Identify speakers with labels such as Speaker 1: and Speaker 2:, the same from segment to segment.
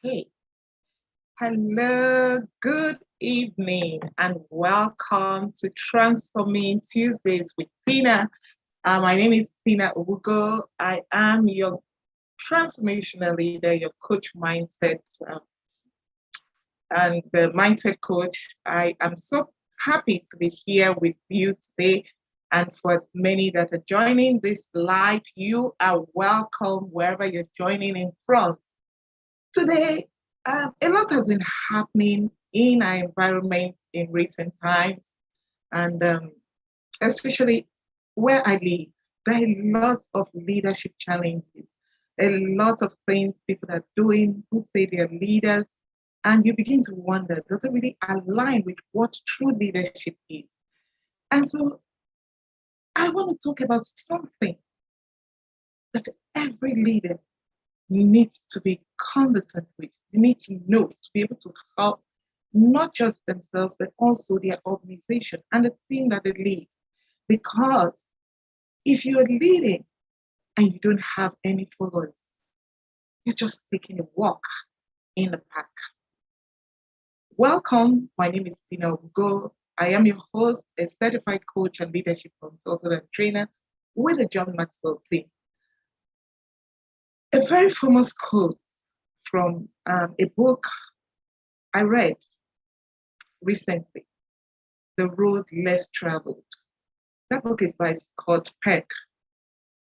Speaker 1: Okay. Hello, good evening, and welcome to Transforming Tuesdays with TEENA. My name is TEENA Ubugo. I am your transformational leader, your coach mindset, and the mindset coach. I am so happy to be here with you today. And for many that are joining this live, you are welcome wherever you're joining in from. Today, a lot has been happening in our environment in recent times, and especially where I live, there are lots of leadership challenges, a lot of things people are doing who say they're leaders, and you begin to wonder, does it really align with what true leadership is? And so I want to talk about something that every leader needs to be conversant with. You need to know to be able to help not just themselves, but also their organization and the team that they lead. Because if you're leading and you don't have any followers, you're just taking a walk in the park. Welcome. My name is TEENA Ubugo. I am your host, a certified coach and leadership consultant and trainer with the John Maxwell team. A very famous quote from a book I read recently, The Road Less Traveled. That book is by Scott Peck.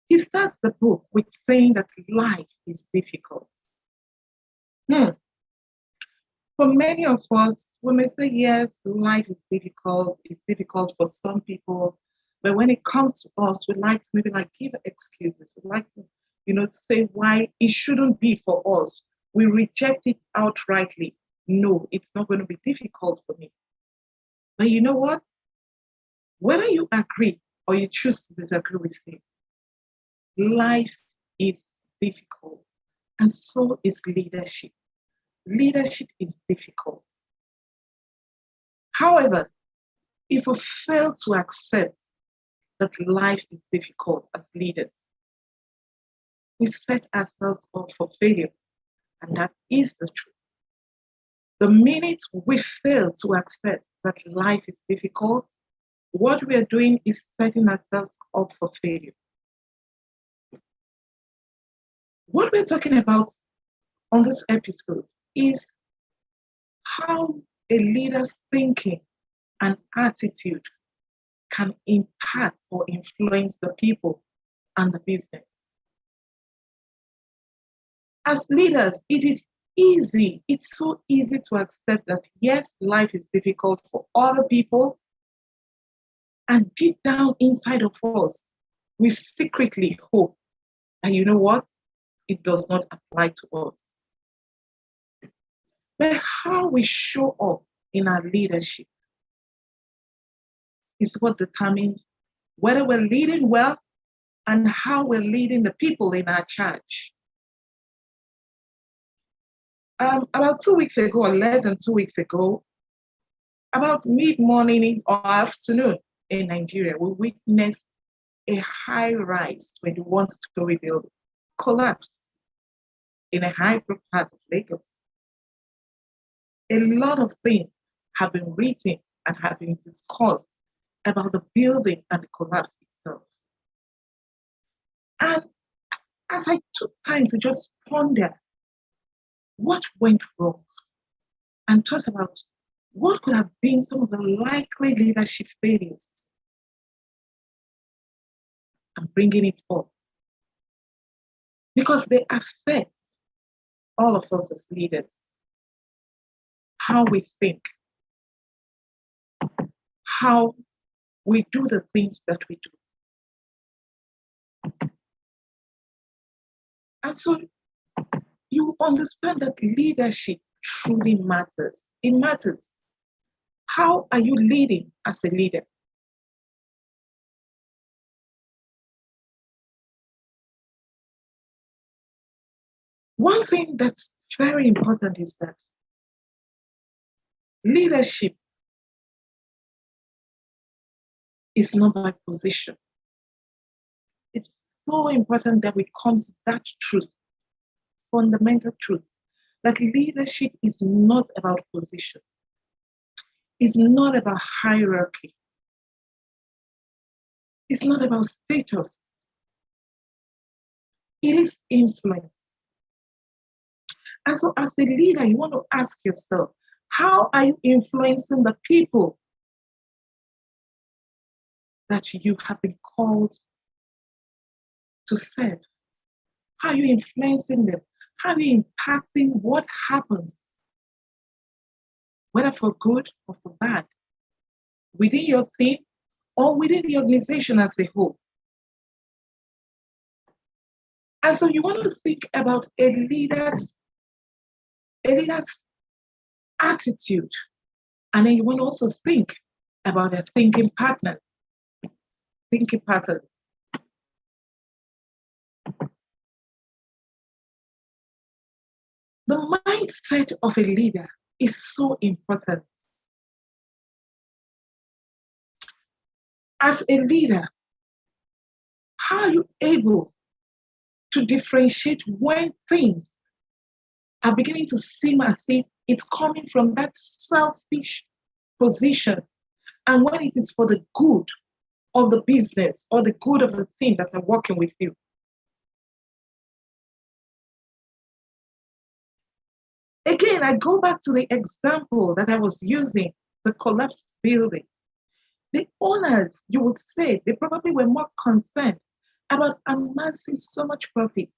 Speaker 1: He starts the book with saying that life is difficult. For many of us, we may say, yes, life is difficult. It's difficult for some people. But when it comes to us, we like to maybe give excuses. We like to, say why it shouldn't be for us. We reject it outrightly. No, it's not going to be difficult for me. But you know what? Whether you agree or you choose to disagree with him, life is difficult. And so is leadership. Leadership is difficult. However, if we fail to accept that life is difficult as leaders, we set ourselves up for failure. And that is the truth. The minute we fail to accept that life is difficult, what we are doing is setting ourselves up for failure. What we're talking about on this episode is how a leader's thinking and attitude can impact or influence the people and the business. As leaders, it is easy. It's so easy to accept that, yes, life is difficult for other people. And deep down inside of us, we secretly hope that, you know what, it does not apply to us. But how we show up in our leadership is what determines whether we're leading well and how we're leading the people in our charge. About 2 weeks ago, or less than 2 weeks ago, about mid-morning or afternoon in Nigeria, we witnessed a high-rise 21-story building collapse in a high-growth part of Lagos. A lot of things have been written and have been discussed about the building and the collapse itself. And as I took time to just ponder what went wrong and thought about what could have been some of the likely leadership failures, I'm bringing it up because they affect all of us as leaders. How we think, how we do the things that we do. And so you understand that leadership truly matters. It matters. How are you leading as a leader? One thing that's very important is that leadership is not by position. It's so important that we come to that truth, fundamental truth, that leadership is not about position, it's not about hierarchy, it's not about status, it is influence. And so, as a leader, you want to ask yourself, how are you influencing the people that you have been called to serve? How are you influencing them? How are you impacting what happens, whether for good or for bad, within your team or within the organization as a whole? And so you want to think about a leader's attitude. And then you want to also think about their thinking pattern. Thinking pattern. The mindset of a leader is so important. As a leader, how are you able to differentiate when things are beginning to seem as if it's coming from that selfish position, and when it is for the good of the business or the good of the team that are working with you? Again, I go back to the example that I was using, the collapsed building. The owners, you would say, they probably were more concerned about amassing so much profit.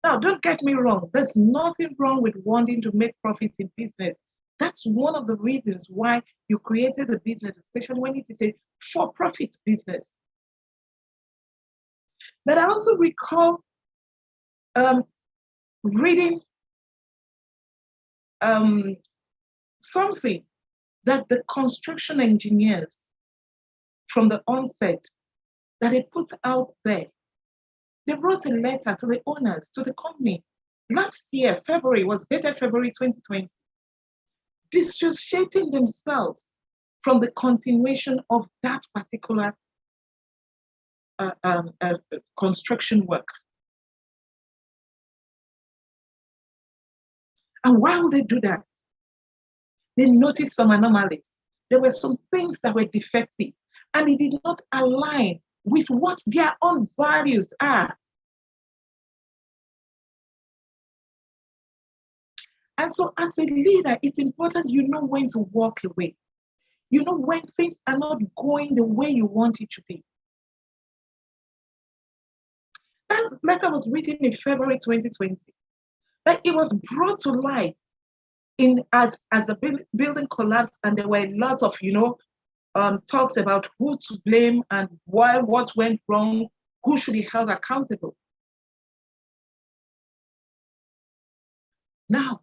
Speaker 1: Now, don't get me wrong, there's nothing wrong with wanting to make profit in business. That's one of the reasons why you created a business, especially when it is a for-profit business. But I also recall reading something that the construction engineers from the onset that they put out there. They wrote a letter to the owners, to the company. Last year, February, was dated February 2020, dissociating themselves from the continuation of that particular construction work. And why would they do that? They noticed some anomalies. There were some things that were defective, and it did not align with what their own values are. And so as a leader, it's important you know when to walk away. You know when things are not going the way you want it to be. That letter was written in February 2020, but it was brought to light as the building collapsed, and there were lots of talks about who to blame and why, what went wrong, who should be held accountable. Now,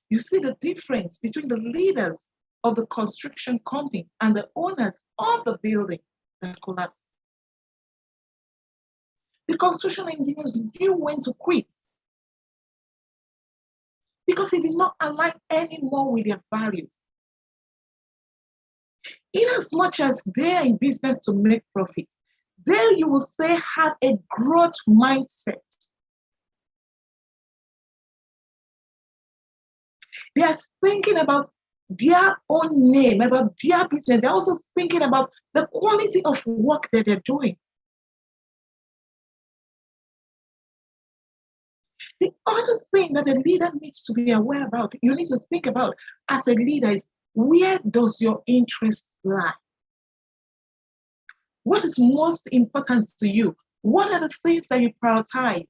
Speaker 1: you see the difference between the leaders of the construction company and the owners of the building that collapsed. The construction engineers knew when to quit because it did not align anymore with their values. In as much as they are in business to make profit, they, you will say, have a growth mindset. They are thinking about their own name, about their business. They're also thinking about the quality of work that they're doing. The other thing that a leader needs to be aware about, you need to think about as a leader, is where does your interest lie? What is most important to you? What are the things that you prioritize?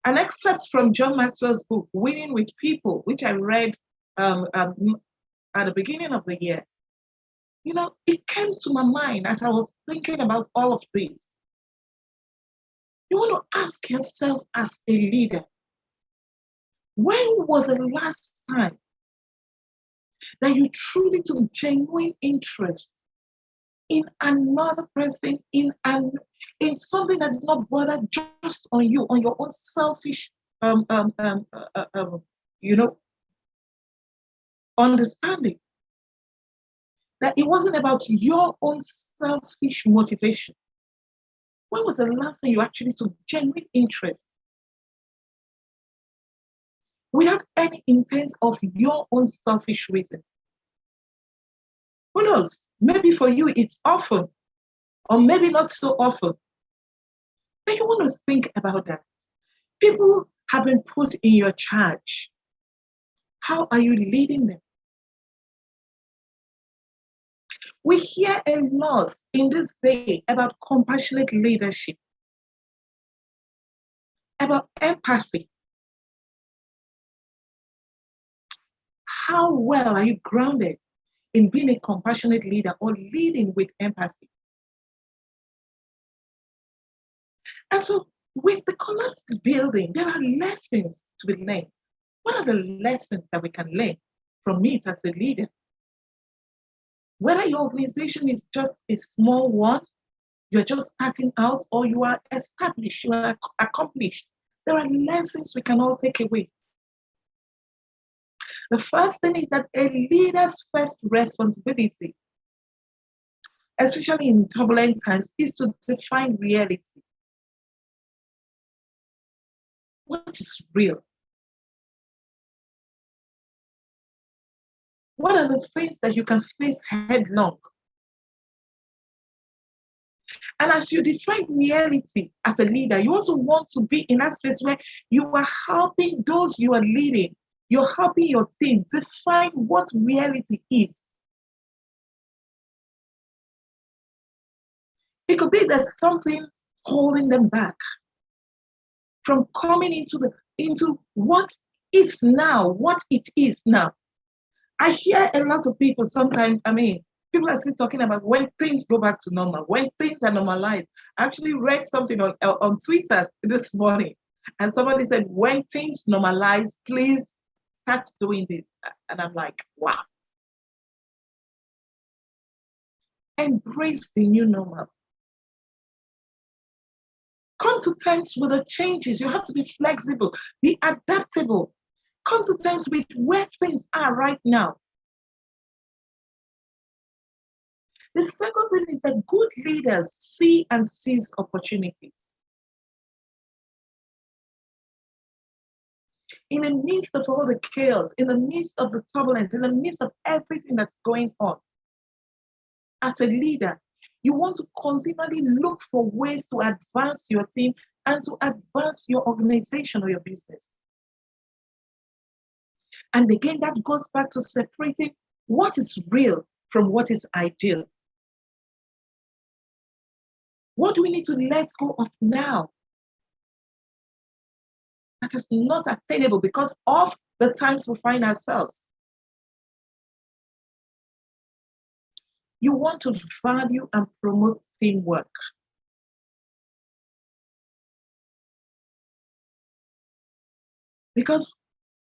Speaker 1: An excerpt from John Maxwell's book, Winning with People, which I read at the beginning of the year. It came to my mind as I was thinking about all of this. You want to ask yourself as a leader, when was the last time that you truly took genuine interest in another person, in something that did not bother just on you, on your own selfish, understanding? That it wasn't about your own selfish motivation. When was the last time you actually took genuine interest without any intent of your own selfish reason. Who knows? Maybe for you it's often, or maybe not so often. But you want to think about that. People have been put in your charge. How are you leading them? We hear a lot in this day about compassionate leadership, about empathy. How well are you grounded in being a compassionate leader or leading with empathy? And so, with the collapsed building, there are lessons to be learned. What are the lessons that we can learn from it as a leader? Whether your organization is just a small one, you're just starting out, or you are established, you are accomplished, there are lessons we can all take away. The first thing is that a leader's first responsibility, especially in turbulent times, is to define reality. What is real? What are the things that you can face headlong? And as you define reality as a leader, you also want to be in that space where you are helping those you are leading. You're helping your team define what reality is. It could be there's something holding them back from coming into what is now, what it is now. I hear a lot of people sometimes, people are still talking about when things go back to normal, when things are normalized. I actually read something on Twitter this morning, and somebody said, when things normalize, please start doing this. And I'm like, wow. Embrace the new normal. Come to terms with the changes. You have to be flexible, be adaptable. Come to terms with where things are right now. The second thing is that good leaders see and seize opportunities. In the midst of all the chaos, in the midst of the turbulence, in the midst of everything that's going on, as a leader, you want to continually look for ways to advance your team and to advance your organization or your business. And again, that goes back to separating what is real from what is ideal. What do we need to let go of now that is not attainable because of the times we find ourselves? You want to value and promote teamwork. Because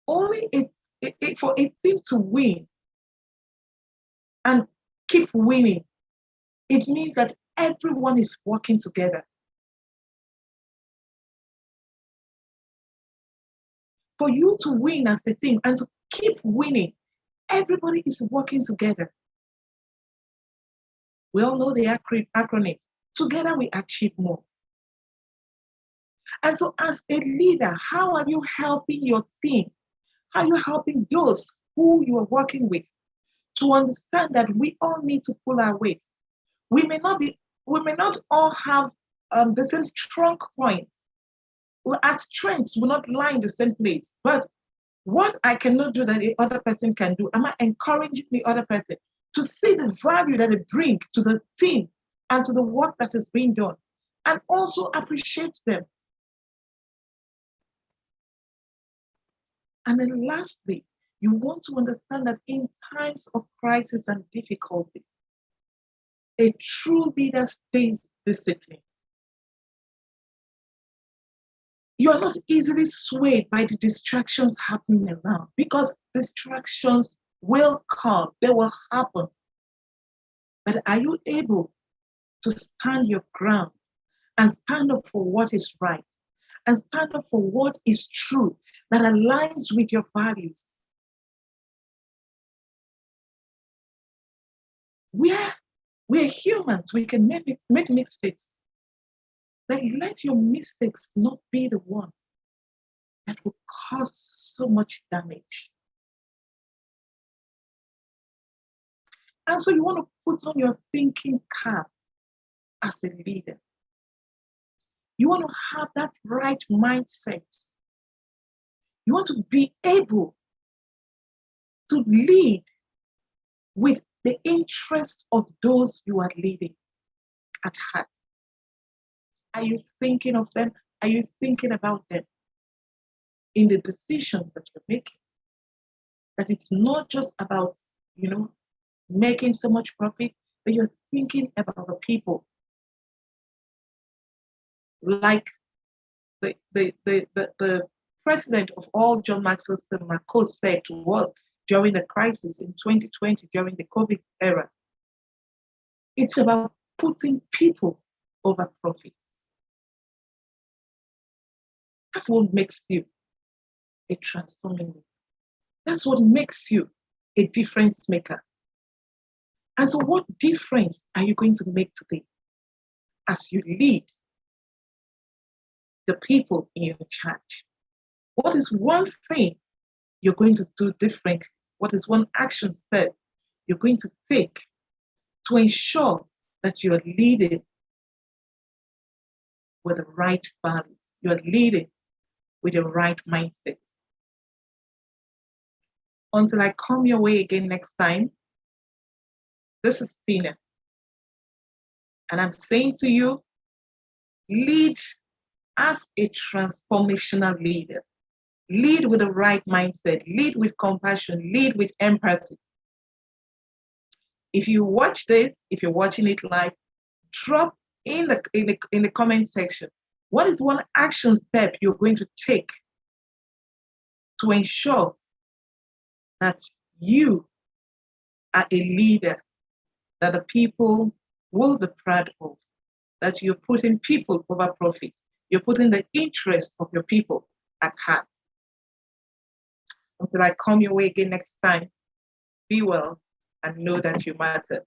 Speaker 1: only for a team to win and keep winning, it means that everyone is working together. For you to win as a team and to keep winning, everybody is working together. We all know the acronym. Together we achieve more. And so as a leader, how are you helping your team? How are you helping those who you are working with to understand that we all need to pull our weight? We may not all have the same strong points. Our strengths will not lie in the same place. But what I cannot do that the other person can do, am I encouraging the other person to see the value that they bring to the team and to the work that is being done, and also appreciate them. And then lastly, you want to understand that in times of crisis and difficulty, a true leader stays disciplined. You are not easily swayed by the distractions happening around, because distractions will come, they will happen. But are you able to stand your ground and stand up for what is right and stand up for what is true that aligns with your values? We're humans, we can make mistakes. But let your mistakes not be the ones that will cause so much damage. And so you want to put on your thinking cap as a leader. You want to have that right mindset. You want to be able to lead with the interest of those you are leading at heart. Are you thinking of them? Are you thinking about them in the decisions that you're making? That it's not just about, making so much profit, but you're thinking about the people. Like the president of all, John Maxwell McCall, said to us during the crisis in 2020, during the COVID era, it's about putting people over profits. That's what makes you a transforming leader. That's what makes you a difference maker. And so what difference are you going to make today as you lead the people in your charge? What is one thing you're going to do differently? What is one action step you're going to take to ensure that you're leading with the right values? You're leading with the right mindset. Until I come your way again next time, this is TEENA. And I'm saying to you, lead as a transformational leader. Lead with the right mindset. Lead with compassion. Lead with empathy. If you watch this, if you're watching it live, drop in the comment section. What is one action step you're going to take to ensure that you are a leader that the people will be proud of, that you're putting people over profits, you're putting the interest of your people at heart. Until I come your way again next time, be well and know that you matter.